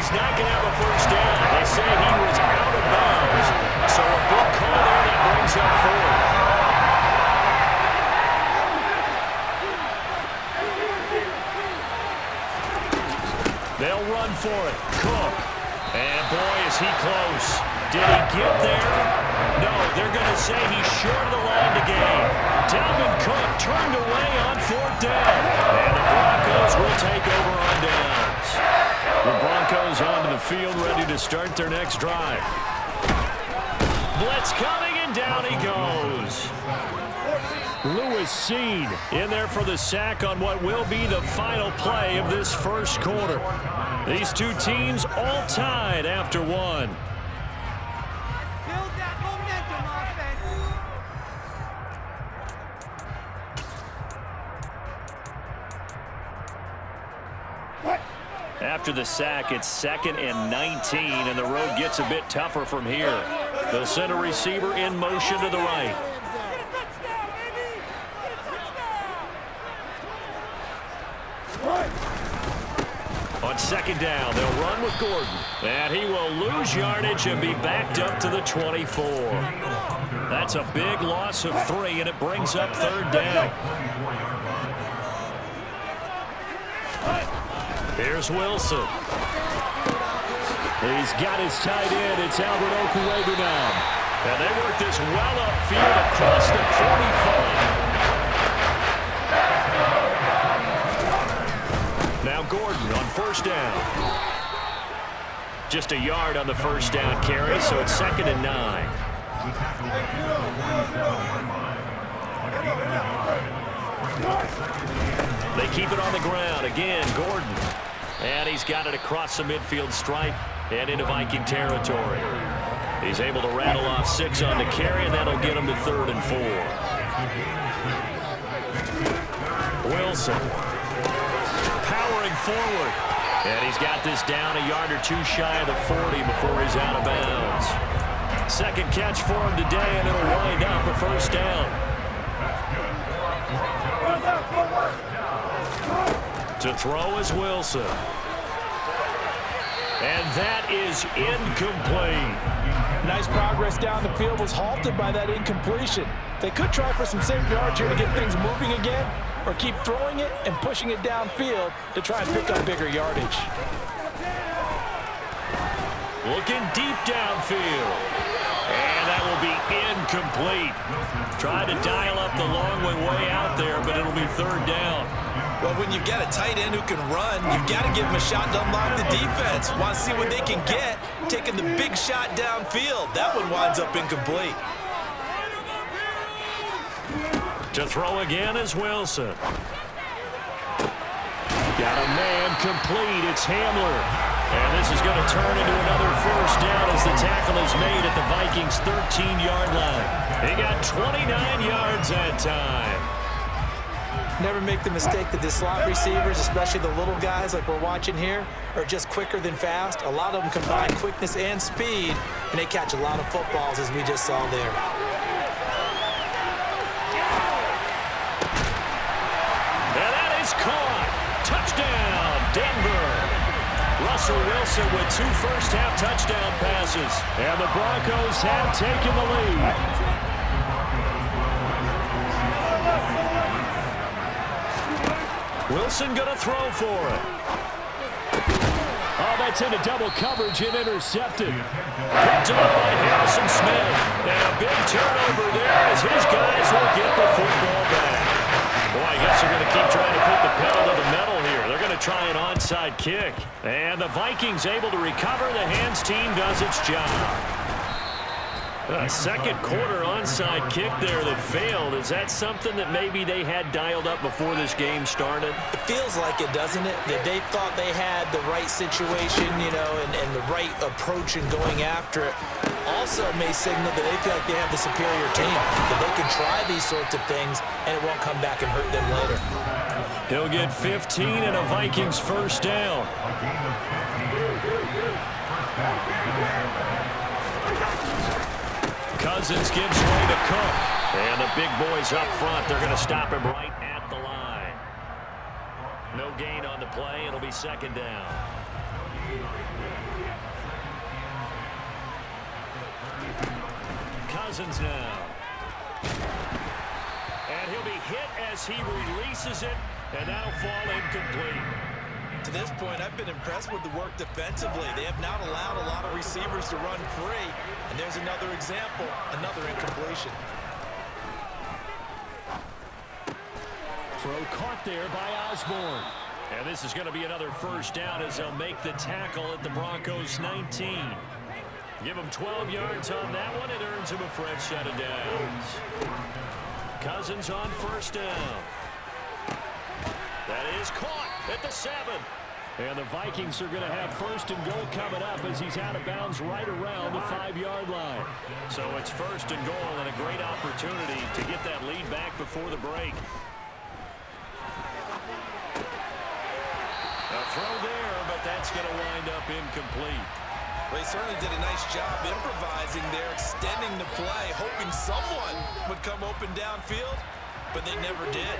he's not going to have a first down. They say he was out of bounds. So a big call there that brings up fourth. They'll run for it. Cook. And boy, is he close. Did he get there? No, they're going to say he's short of the line to gain. Dalvin Cook turned away on fourth down. And the Broncos will take over on downs. The Broncos onto the field ready to start their next drive. Blitz coming, and down he goes. Lewis Seen in there for the sack on what will be the final play of this first quarter. These two teams all tied after one. After the sack, it's 2nd and 19, and the road gets a bit tougher from here. They'll send a receiver in motion to the right. On 2nd down, they'll run with Gordon. And he will lose yardage and be backed up to the 24. That's a big loss of 3, and it brings up 3rd down. Here's Wilson. He's got his tight end. It's Albert Okwuegbunam now. And they work this well upfield across the 45. Now Gordon on 1st down. Just a yard on the 1st down carry, so it's 2nd and 9. They keep it on the ground. Again, Gordon. And he's got it across the midfield stripe and into Viking territory. He's able to rattle off 6 on the carry, and that'll get him to 3rd and 4. Wilson. Powering forward. And he's got this down a yard or 2 shy of the 40 before he's out of bounds. 2nd catch for him today, and it'll wind up a 1st down. To throw is Wilson. And that is incomplete. Nice progress down the field, was halted by that incompletion. They could try for some safe yards here to get things moving again, or keep throwing it and pushing it downfield to try and pick up bigger yardage. Looking deep downfield. And that will be incomplete. Try to dial up the long way out there, but it'll be 3rd down. Well, when you've got a tight end who can run, you've got to give him a shot to unlock the defense. Want to see what they can get, taking the big shot downfield. That one winds up incomplete. To throw again is Wilson. Got a man complete. It's Hamler. And this is going to turn into another 1st down as the tackle is made at the Vikings' 13-yard line. He got 29 yards that time. Never make the mistake that the slot receivers, especially the little guys like we're watching here, are just quicker than fast. A lot of them combine quickness and speed, and they catch a lot of footballs, as we just saw there. And that is caught. Touchdown, Denver. Russell Wilson with 2 first-half touchdown passes. And the Broncos have taken the lead. Wilson going to throw for it. Oh, that's into double coverage and intercepted. Picked up by Harrison Smith. And a big turnover there as his guys will get the football back. Boy, I guess they're going to keep trying to put the pedal to the metal here. They're going to try an onside kick. And the Vikings able to recover. The hands team does its job. A 2nd quarter onside kick there that failed. Is that something that maybe they had dialed up before this game started? It feels like it, doesn't it? That they thought they had the right situation, you know, and the right approach in going after it. Also may signal that they feel like they have the superior team, that they can try these sorts of things and it won't come back and hurt them later. He'll get 15 and a Vikings 1st down. Cousins gives way to Cook. And the big boys up front, they're going to stop him right at the line. No gain on the play. It'll be 2nd down. Cousins now. And he'll be hit as he releases it, and that'll fall incomplete. To this point, I've been impressed with the work defensively. They have not allowed a lot of receivers to run free. And there's another example, another incompletion. Throw caught there by Osborne. And this is going to be another first down as they'll make the tackle at the Broncos 19. Give him 12 yards on that one. It earns him a fresh set of downs. Cousins on first down. That is caught at the 7. And the Vikings are going to have first and goal coming up as he's out of bounds right around the 5-yard line. So it's first and goal and a great opportunity to get that lead back before the break. A throw there, but that's going to wind up incomplete. Well, he certainly did a nice job improvising there, extending the play, hoping someone would come open downfield, but they never did.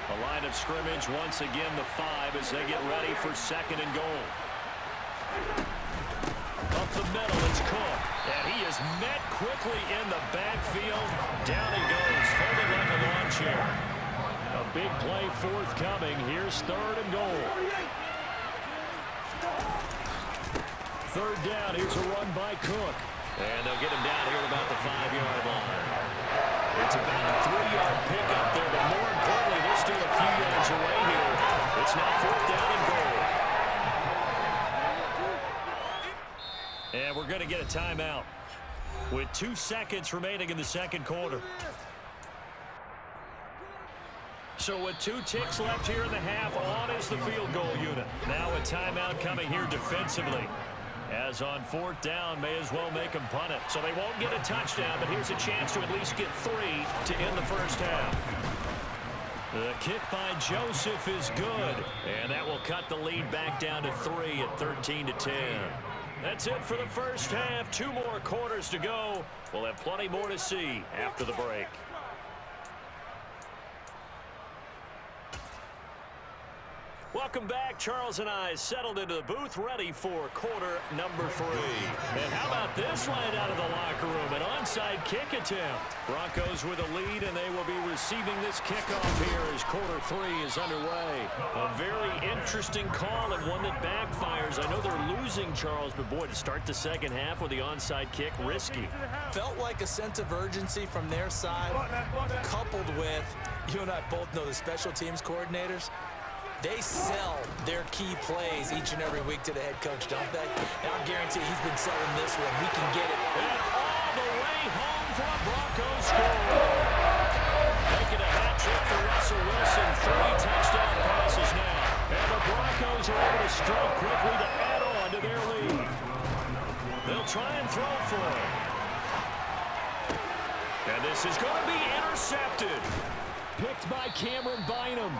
A line of scrimmage once again, the 5, as they get ready for second and goal. Up the middle, it's Cook, and he is met quickly in the backfield. Down he goes, folded like a lawn chair. A big play forthcoming. Here's third and goal. Third down, here's a run by Cook. And they'll get him down here at about the 5-yard line. It's about a 3-yard pickup there, but more importantly, they're still a few yards away here. It's now fourth down and goal. And we're going to get a timeout with 2 seconds remaining in the second quarter. So with 2 ticks left here in the half, on is the field goal unit. Now a timeout coming here defensively. As on fourth down, may as well make them punt it. So they won't get a touchdown, but here's a chance to at least get 3 to end the first half. The kick by Joseph is good, and that will cut the lead back down to 3 at 13-10. That's it for the first half. 2 more quarters to go. We'll have plenty more to see after the break. Welcome back. Charles and I settled into the booth, ready for quarter number 3. And how about this line out of the locker room? An onside kick attempt. Broncos with a lead, and they will be receiving this kickoff here as quarter 3 is underway. A very interesting call and one that backfires. I know they're losing, Charles, but boy, to start the second half with the onside kick, risky. Felt like a sense of urgency from their side, coupled with, you and I both know the special teams coordinators, they sell their key plays each and every week to the head coach, don't they? And I guarantee he's been selling this one. We can get it. And all the way home for a Broncos score. Making a hat trick for Russell Wilson. 3 touchdown passes now. And the Broncos are able to strike quickly to add on to their lead. They'll try and throw for it. And this is going to be intercepted. Picked by Cameron Bynum.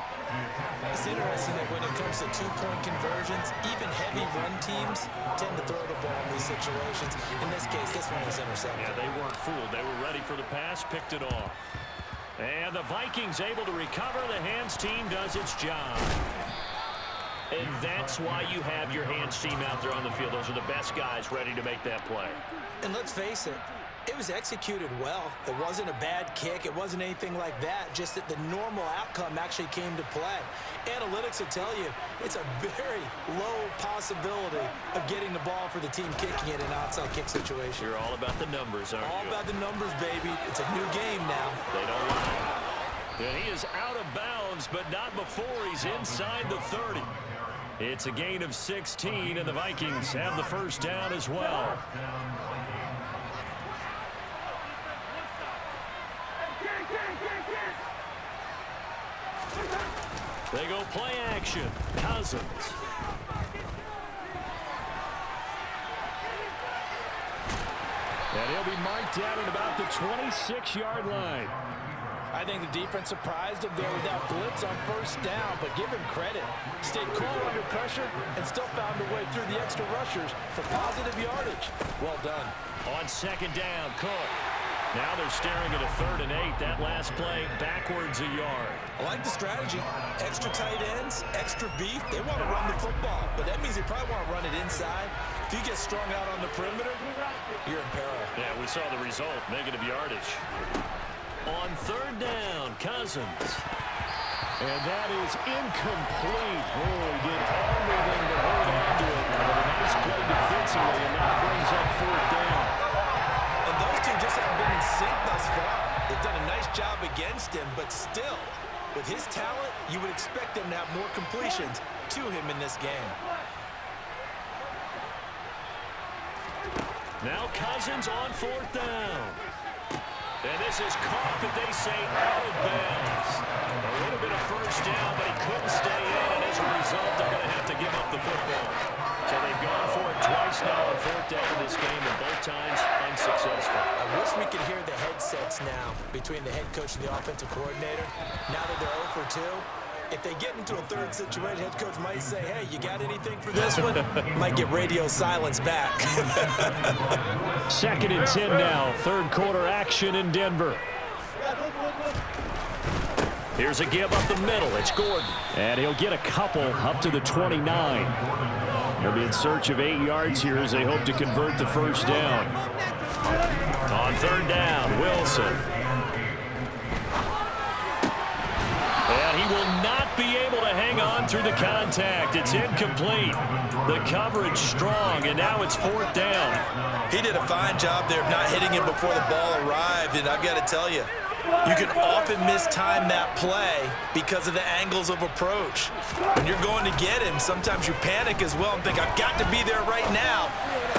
It's interesting that when it comes to 2-point conversions, even heavy run teams tend to throw the ball in these situations. In this case, this one was intercepted. Yeah, they weren't fooled. They were ready for the pass, picked it off. And the Vikings able to recover. The hands team does its job. And that's why you have your hands team out there on the field. Those are the best guys ready to make that play. And let's face it, it was executed well. It wasn't a bad kick. It wasn't anything like that. Just that the normal outcome actually came to play. Analytics will tell you it's a very low possibility of getting the ball for the team kicking it in an outside kick situation. You're all about the numbers, aren't you? All about the numbers, baby. It's a new game now. They don't lie. And he is out of bounds, but not before he's inside the 30. It's a gain of 16, and the Vikings have the first down as well. They go play action. Cousins. And he'll be marked down at about the 26-yard line. I think the defense surprised him there with that blitz on first down, but give him credit. Stayed cool under pressure and still found a way through the extra rushers for positive yardage. Well done. On second down, Cook. Now they're staring at a 3rd and 8. That last play backwards a yard. I like the strategy. Extra tight ends, extra beef. They want to run the football, but that means they probably want to run it inside. If you get strung out on the perimeter, you're in peril. Yeah, we saw the result, negative yardage. On third down, Cousins. And that is incomplete. Oh, he did everything to hold on to it. But a nice play defensively, and now brings up fourth down. And those two just haven't been in sync thus far. They've done a nice job against him, but still, with his talent, you would expect them to have more completions to him in this game. Now Cousins on fourth down. And this is caught, but they say out of bounds. A little bit of first down, but he couldn't stay in, and as a result, they're going to have to give up the football. So they've gone for it twice now on fourth down in this game, and both times unsuccessful. I wish we could hear the headsets now between the head coach and the offensive coordinator. Now that they're 0 for 2, if they get into a third situation, head coach might say, hey, you got anything for this one? Might get radio silence back. 2nd and 10 now. Third quarter action in Denver. Here's a give up the middle. It's Gordon. And he'll get a couple up to the 29. They'll be in search of 8 yards here as they hope to convert the first down. On third down, Wilson. And he will not be able to hang on through the contact. It's incomplete. The coverage strong, and now it's fourth down. He did a fine job there of not hitting him before the ball arrived, and I've got to tell you, you can often mistime that play because of the angles of approach. When you're going to get him, sometimes you panic as well and think, I've got to be there right now.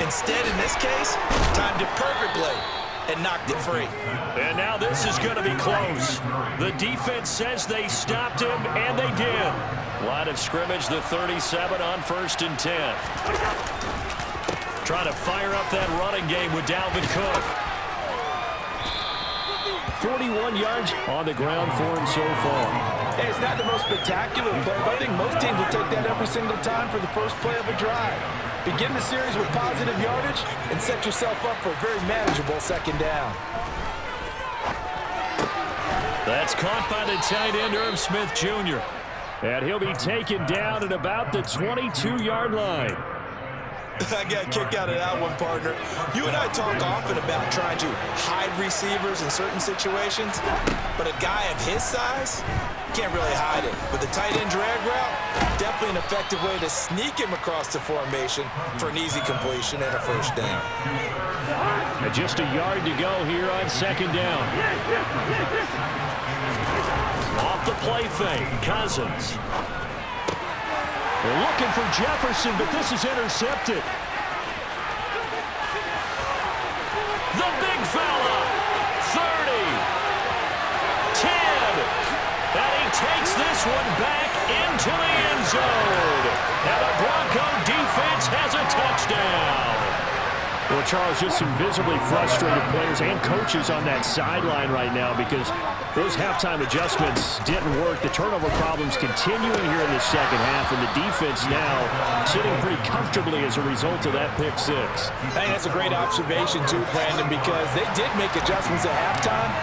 Instead, in this case, timed it perfectly and knocked it free. And now this is going to be close. The defense says they stopped him, and they did. Line of scrimmage, the 37 on 1st and 10. Trying to fire up that running game with Dalvin Cook. 41 yards on the ground for him so far. Hey, it's not the most spectacular play, but I think most teams will take that every single time for the first play of a drive. Begin the series with positive yardage and set yourself up for a very manageable second down. That's caught by the tight end, Irv Smith Jr. And he'll be taken down at about the 22-yard line. I got a kick out of that one, partner. You and I talk often about trying to hide receivers in certain situations, but a guy of his size can't really hide it. With the tight end drag route, definitely an effective way to sneak him across the formation for an easy completion and a first down. And just a yard to go here on second down. Off the play fake, Cousins. They're looking for Jefferson, but this is intercepted. The big fella, 30, 10, and he takes this one back into the end zone. And the Bronco defense has a touchdown. Well, Charles, just some visibly frustrated players and coaches on that sideline right now because those halftime adjustments didn't work. The turnover problems continuing here in the second half, and the defense now sitting pretty comfortably as a result of that pick six. I think that's a great observation, too, Brandon, because they did make adjustments at halftime.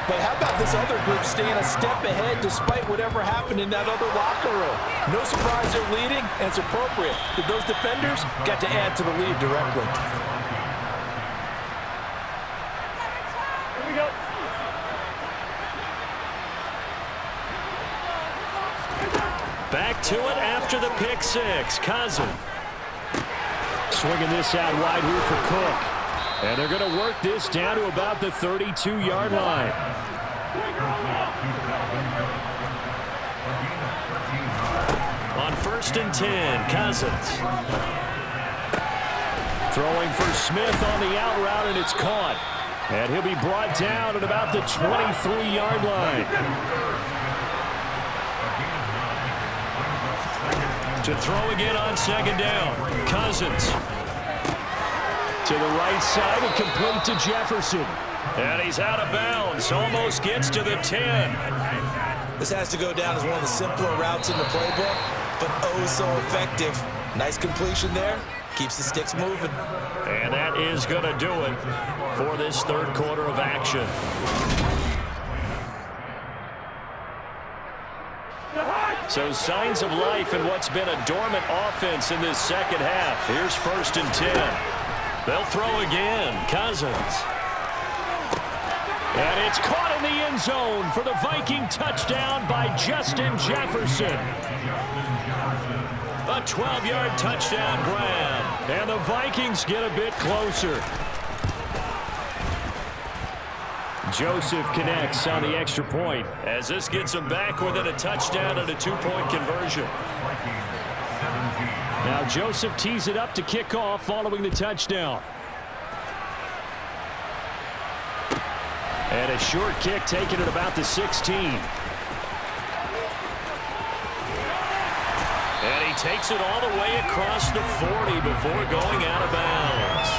But how about this other group staying a step ahead despite whatever happened in that other locker room? No surprise they're leading, and it's appropriate that those defenders got to add to the lead directly. Here we go. Back to it after the pick six. Cousins. Swinging this out wide here for Cook. And they're going to work this down to about the 32-yard line. On 1st and 10, Cousins. Throwing for Smith on the out route, and it's caught. And he'll be brought down at about the 23-yard line. To throw again on second down, Cousins. To the right side and complete to Jefferson. And he's out of bounds. Almost gets to the 10. This has to go down as one of the simpler routes in the playbook, but oh so effective. Nice completion there. Keeps the sticks moving. And that is going to do it for this third quarter of action. So signs of life in what's been a dormant offense in this second half. Here's 1st and 10. They'll throw again. Cousins. And it's caught in the end zone for the Viking touchdown by Justin Jefferson. A 12-yard touchdown grab. And the Vikings get a bit closer. Joseph connects on the extra point as this gets him back within a touchdown and a 2-point conversion. Now Joseph tees it up to kick off following the touchdown. And a short kick taken at about the 16. And he takes it all the way across the 40 before going out of bounds.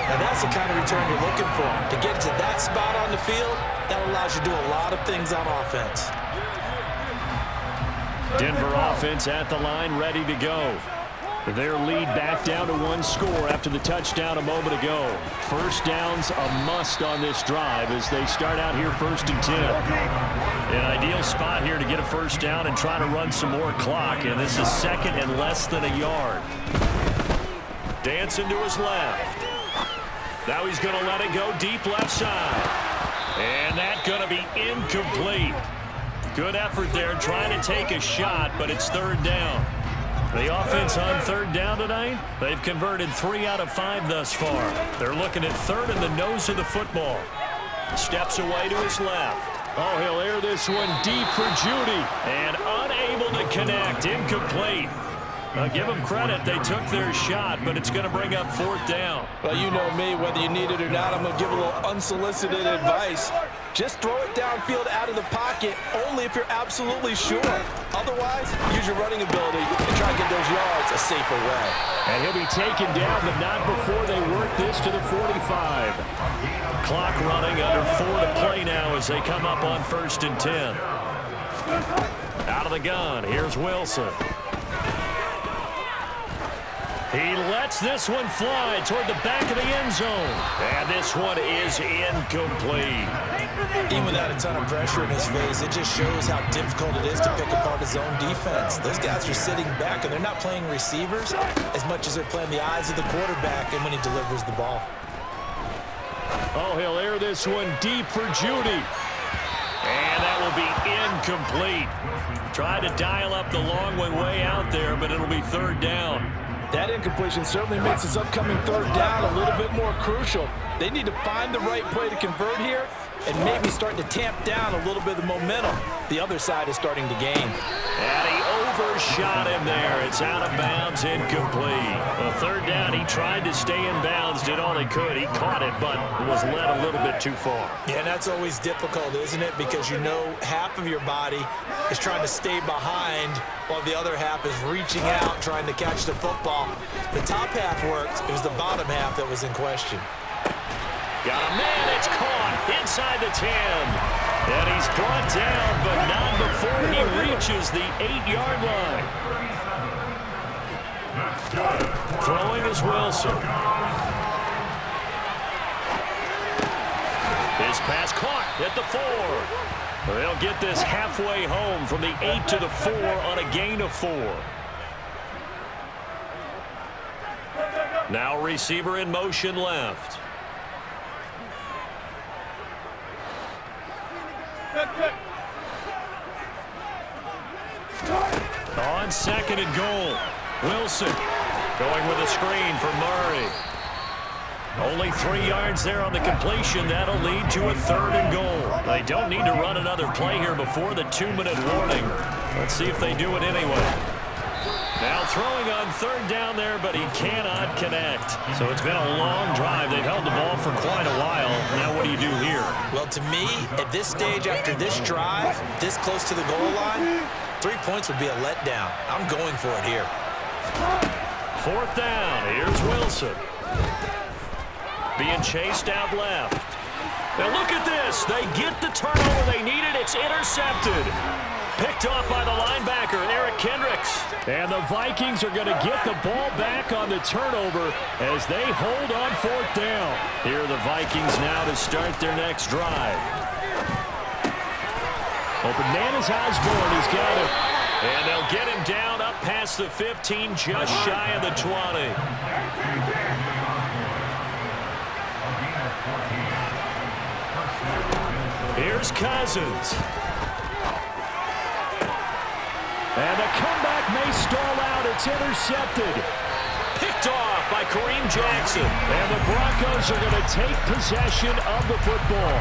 Now that's the kind of return you're looking for. To get to that spot on the field, that allows you to do a lot of things on offense. Denver offense at the line, ready to go. Their lead back down to 1 score after the touchdown a moment ago. First down's a must on this drive as they start out here 1st and 10. An ideal spot here to get a first down and try to run some more clock, and this is 2nd and less than a yard. Dancing to his left. Now he's going to let it go deep left side. And that's going to be incomplete. Good effort there trying to take a shot, but it's 3rd down. The offense on 3rd down tonight, they've converted 3 out of 5 thus far. They're looking at 3rd in the nose of the football. Steps away to his left. Oh, he'll air this one deep for Judy. And unable to connect. Incomplete. Now, give them credit. They took their shot, but it's going to bring up 4th down. Well, you know me, whether you need it or not, I'm going to give a little unsolicited advice. Just throw it downfield out of the pocket only if you're absolutely sure. Otherwise, use your running ability and try to get those yards a safer way. And he'll be taken down, but not before they work this to the 45. Clock running, under 4 to play now as they come up on 1st and 10. Out of the gun, here's Wilson. He lets this one fly toward the back of the end zone. And this one is incomplete. Even without a ton of pressure in his face, it just shows how difficult it is to pick apart his own defense. Those guys are sitting back, and they're not playing receivers as much as they're playing the eyes of the quarterback and when he delivers the ball. Oh, he'll air this one deep for Judy. And that will be incomplete. Tried to dial up the long one way out there, but it'll be 3rd down. That incompletion certainly makes this upcoming 3rd down a little bit more crucial. They need to find the right play to convert here and maybe start to tamp down a little bit of momentum. The other side is starting to gain. And he overshot him there. It's out of bounds, incomplete. Well, 3rd down, he tried to stay in bounds, did all he could. He caught it, but was led a little bit too far. Yeah, and that's always difficult, isn't it? Because you know half of your body is trying to stay behind while the other half is reaching out, trying to catch the football. The top half worked. It was the bottom half that was in question. Got a man, it's caught inside the 10. And he's brought down, but not before he reaches the 8-yard line. Throwing is Wilson. His pass caught at the 4. They'll get this halfway home from the 8 to the 4 on a gain of 4. Now receiver in motion left. On 2nd and goal, Wilson going with a screen for Murray. Only 3 yards there on the completion. That'll lead to a 3rd and goal. They don't need to run another play here before the 2-minute warning. Let's see if they do it anyway. Now throwing on 3rd down there, but he cannot connect. So it's been a long drive. They've held the ball for quite a while. Now what do you do here? Well, to me, at this stage after this drive, this close to the goal line, 3 points would be a letdown. I'm going for it here. 4th down. Here's Wilson. Being chased out left. Now look at this. They get the turnover they needed. It's intercepted. Picked off by the linebacker, Eric Kendricks. And the Vikings are going to get the ball back on the turnover as they hold on 4th down. Here are the Vikings now to start their next drive. Open man is Osborne. He's got it. And they'll get him down up past the 15, just shy of the 20. Here's Cousins. And the comeback may stall out. It's intercepted. Picked off by Kareem Jackson. And the Broncos are going to take possession of the football.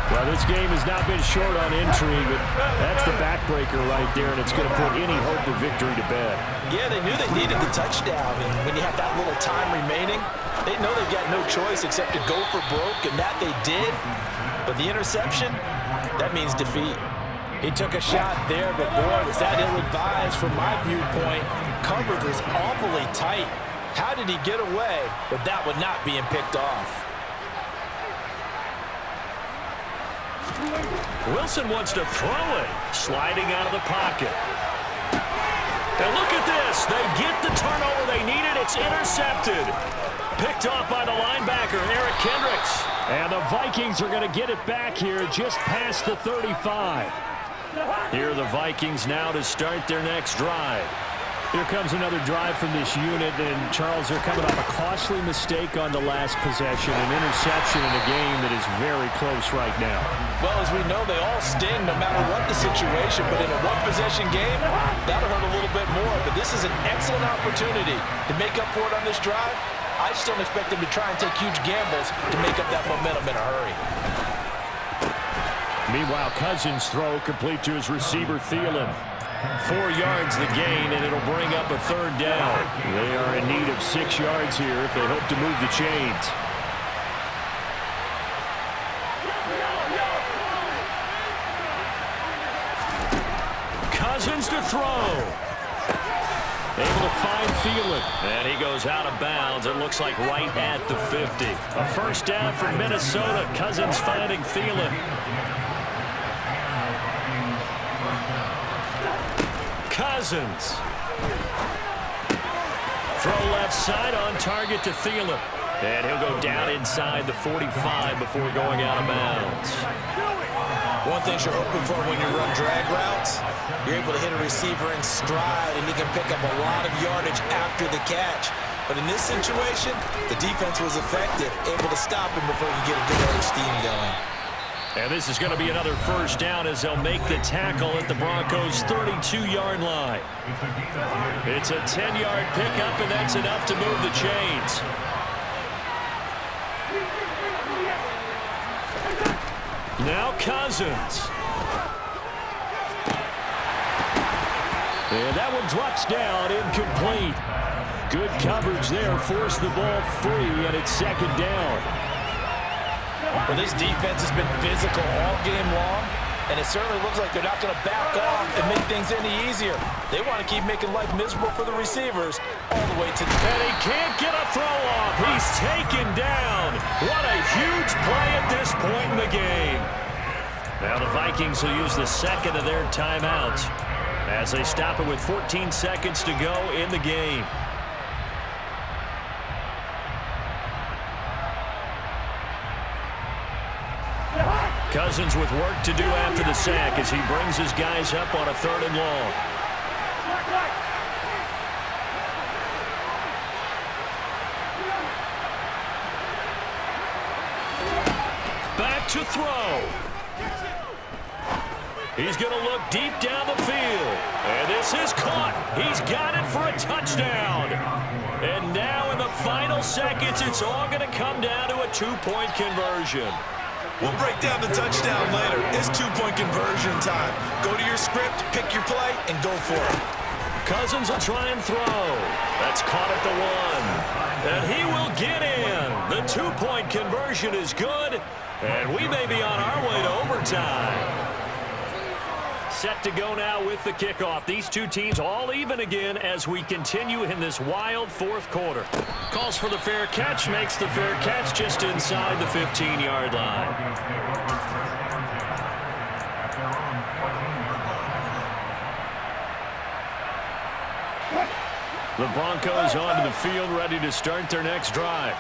Well, this game has not been short on intrigue, but that's the backbreaker right there, and it's going to put any hope of victory to bed. Yeah, they knew they needed the touchdown, and when you have that little time remaining, they know they've got no choice except to go for broke, and that they did. But the interception, that means defeat. He took a shot there, but boy, was that ill-advised from my viewpoint. Coverage was awfully tight. How did he get away with that one not being picked off? Wilson wants to throw it, sliding out of the pocket. And look at this. They get the turnover they needed. It's intercepted. Picked off by the linebacker, Eric Kendricks. And the Vikings are going to get it back here just past the 35. Here are the Vikings now to start their next drive. Here comes another drive from this unit, and Charles, they're coming off a costly mistake on the last possession, an interception in a game that is very close right now. Well, as we know, they all sting no matter what the situation, but in a one-possession game, that'll hurt a little bit more. But this is an excellent opportunity to make up for it on this drive. I just don't expect them to try and take huge gambles to make up that momentum in a hurry. Meanwhile, Cousins' throw complete to his receiver, Thielen. 4 yards the gain, and it'll bring up a third down. They are in need of 6 yards here if they hope to move the chains. Cousins to throw. Able to find Thielen. And he goes out of bounds. It looks like right at the 50. A first down for Minnesota. Cousins finding Thielen. Cousins. Throw left side on target to Thielen. And he'll go down inside the 45 before going out of bounds. One thing you're hoping for when you run drag routes, you're able to hit a receiver in stride, and you can pick up a lot of yardage after the catch. But in this situation, the defense was effective, able to stop him before you get a good other steam going. And this is going to be another first down as they'll make the tackle at the Broncos' 32-yard line. It's a 10-yard pickup, and that's enough to move the chains. Now Cousins. And that one drops down, incomplete. Good coverage there, forced the ball free, and it's second down. Well, this defense has been physical all game long, and it certainly looks like they're not going to back off and make things any easier. They want to keep making life miserable for the receivers all the way to the And he can't get a throw off. He's taken down. What a huge play at this point in the game. Now the Vikings will use the second of their timeouts as they stop it with 14 seconds to go in the game. Cousins with work to do after the sack as he brings his guys up on a 3rd and long. Back to throw. He's going to look deep down the field. And this is caught. He's got it for a touchdown. And now in the final seconds, it's all going to come down to a 2-point conversion. We'll break down the touchdown later. It's 2-point conversion time. Go to your script, pick your play, and go for it. Cousins will try and throw. That's caught at the 1. And he will get in. The 2-point conversion is good. And we may be on our way to overtime. Set to go now with the kickoff. These two teams all even again as we continue in this wild 4th quarter. Calls for the fair catch, makes the fair catch just inside the 15-yard line. The Broncos onto the field ready to start their next drive.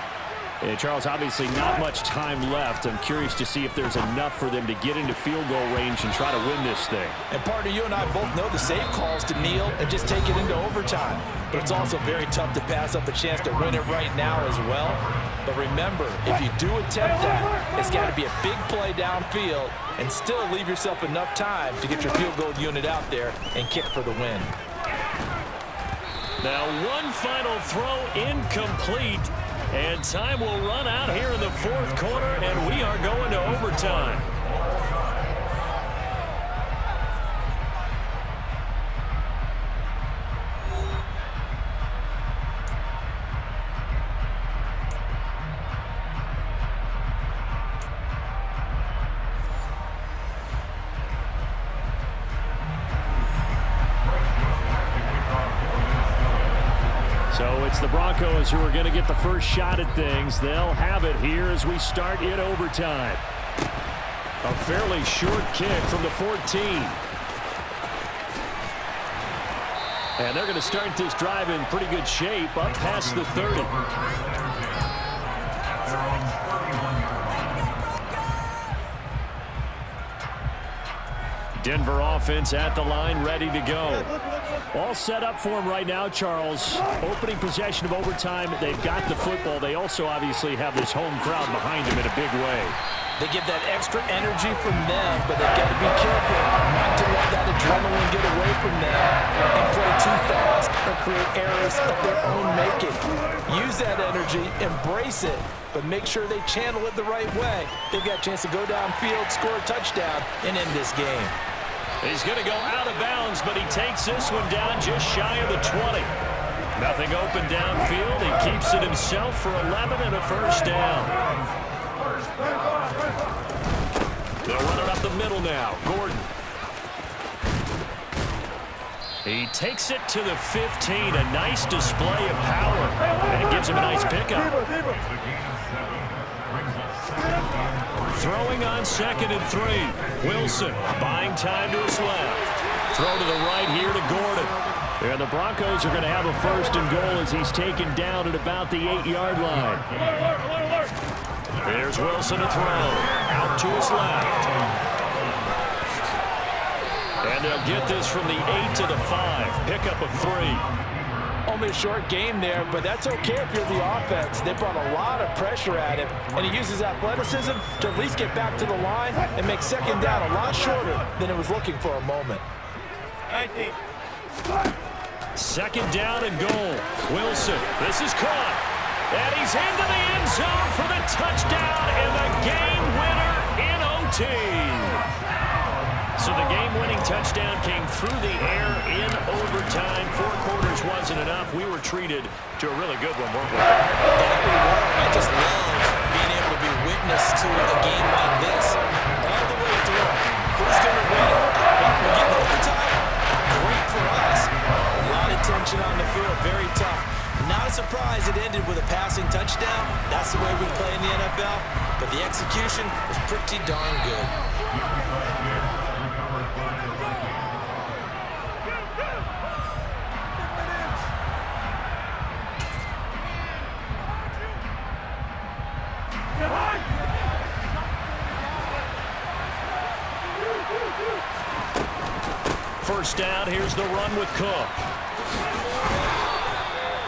Charles, obviously not much time left. I'm curious to see if there's enough for them to get into field goal range and try to win this thing. And partner, you and I both know the save calls to kneel and just take it into overtime. But it's also very tough to pass up a chance to win it right now as well. But remember, if you do attempt that, it's got to be a big play downfield and still leave yourself enough time to get your field goal unit out there and kick for the win. Now one final throw incomplete. And time will run out here in the fourth quarter, and we are going to overtime. So it's the Broncos who are going to get the first shot at things. They'll have it here as we start in overtime. A fairly short kick from the 14. And they're going to start this drive in pretty good shape up past the 30. Denver offense at the line, ready to go. All set up for him right now, Charles. Opening possession of overtime. They've got the football. They also obviously have this home crowd behind them in a big way. They get that extra energy from them, but they've got to be careful not to let that adrenaline get away from them and play too fast or create errors of their own making. Use that energy, embrace it, but make sure they channel it the right way. They've got a chance to go downfield, score a touchdown, and end this game. He's going to go out of bounds, but he takes this one down just shy of the 20. Nothing open downfield. He keeps it himself for 11 and a first down. They'll run it up the middle now. Gordon. He takes it to the 15. A nice display of power. And it gives him a nice pickup. Throwing on 2nd and 3. Wilson buying time to his left. Throw to the right here to Gordon. And the Broncos are going to have a 1st and goal as he's taken down at about the 8-yard line. There's Wilson to throw. Out to his left. And they'll get this from the 8 to the 5. Pickup of 3. Only a short game there, but that's okay if you're the offense. They brought a lot of pressure at him, and he uses athleticism to at least get back to the line and make 2nd down a lot shorter than it was looking for a moment. 2nd down and goal. Wilson, this is caught. And he's into the end zone for the touchdown and the game winner in OT. So the game-winning touchdown came through the air in overtime. 4 quarters wasn't enough. We were treated to a really good one, weren't we? I just love being able to be witness to a game like this all the way through. Who's going to win it? We're getting overtime. Great for us. A lot of tension on the field. Very tough. Not a surprise it ended with a passing touchdown. That's the way we play in the NFL. But the execution was pretty darn good. First down, here's the run with Cook.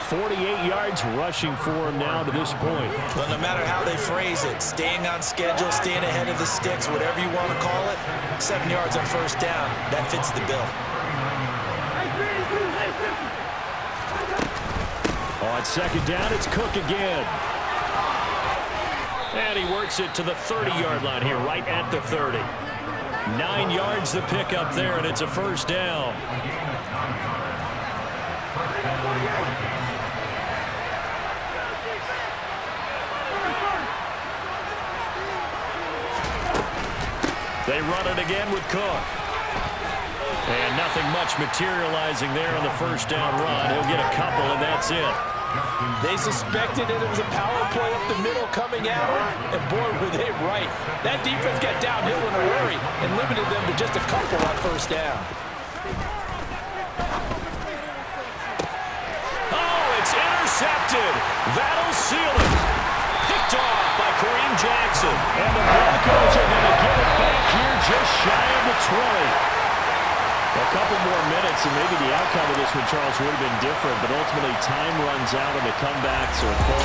48 yards rushing for him now to this point. Well, no matter how they phrase it, staying on schedule, staying ahead of the sticks, whatever you want to call it, 7 yards on first down, that fits the bill. On 2nd down, it's Cook again. And he works it to the 30-yard line here, right at the 30. 9 yards the pickup there, and it's a first down. They run it again with Cook. And nothing much materializing there on the first down run. He'll get a couple, and that's it. They suspected that it was a power play up the middle coming at them, and boy, were they right. That defense got downhill in a hurry and limited them to just a couple on first down. Oh, it's intercepted. That'll seal it. Picked A couple more minutes, and maybe the outcome of this one, Charles, would have been different, but ultimately time runs out on the comeback, so it falls